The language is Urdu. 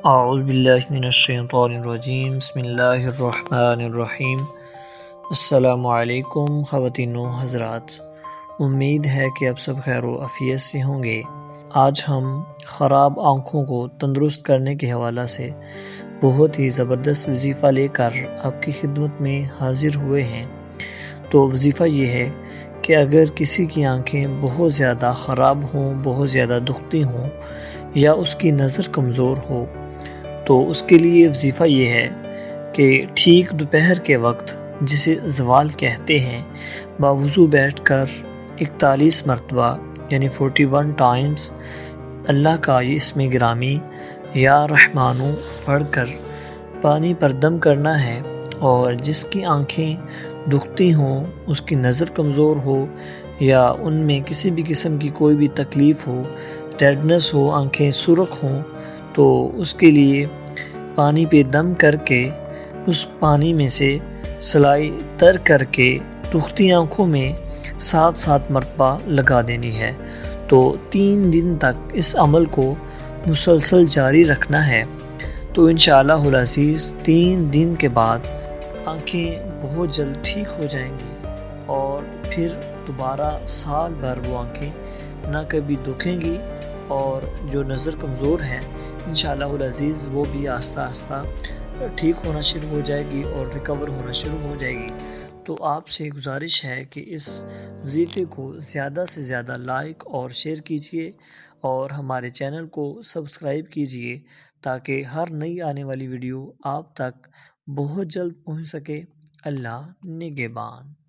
اعوذ باللہ من الشیطان الرجیم، بسم اللہ الرحمن الرحیم۔ السلام علیکم خواتین و حضرات، امید ہے کہ آپ سب خیر و عافیت سے ہوں گے۔ آج ہم خراب آنکھوں کو تندرست کرنے کے حوالہ سے بہت ہی زبردست وظیفہ لے کر آپ کی خدمت میں حاضر ہوئے ہیں۔ تو وظیفہ یہ ہے کہ اگر کسی کی آنکھیں بہت زیادہ خراب ہوں، بہت زیادہ دکھتی ہوں یا اس کی نظر کمزور ہو، تو اس کے لیے وظیفہ یہ ہے کہ ٹھیک دوپہر کے وقت، جسے زوال کہتے ہیں، باوضو بیٹھ کر 41 مرتبہ یعنی 41 ٹائمز اللہ کا یہ اسم گرامی یا رحمانو پڑھ کر پانی پر دم کرنا ہے۔ اور جس کی آنکھیں دکھتی ہوں، اس کی نظر کمزور ہو یا ان میں کسی بھی قسم کی کوئی بھی تکلیف ہو، ریڈنس ہو، آنکھیں سرخ ہوں، تو اس کے لیے پانی پہ دم کر کے اس پانی میں سے سلائی تر کر کے دکھتی آنکھوں میں 7 مرتبہ لگا دینی ہے۔ تو 3 دن تک اس عمل کو مسلسل جاری رکھنا ہے۔ تو انشاءاللہ العزیز 3 دن کے بعد آنکھیں بہت جلد ٹھیک ہو جائیں گی، اور پھر دوبارہ سال بھر وہ آنکھیں نہ کبھی دکھیں گی، اور جو نظر کمزور ہے انشاءاللہ العزیز وہ بھی آہستہ آہستہ ٹھیک ہونا شروع ہو جائے گی اور ریکور ہونا شروع ہو جائے گی۔ تو آپ سے گزارش ہے کہ اس وظیفے کو زیادہ سے زیادہ لائک اور شیئر کیجئے، اور ہمارے چینل کو سبسکرائب کیجئے تاکہ ہر نئی آنے والی ویڈیو آپ تک بہت جلد پہنچ سکے۔ اللہ نگہبان۔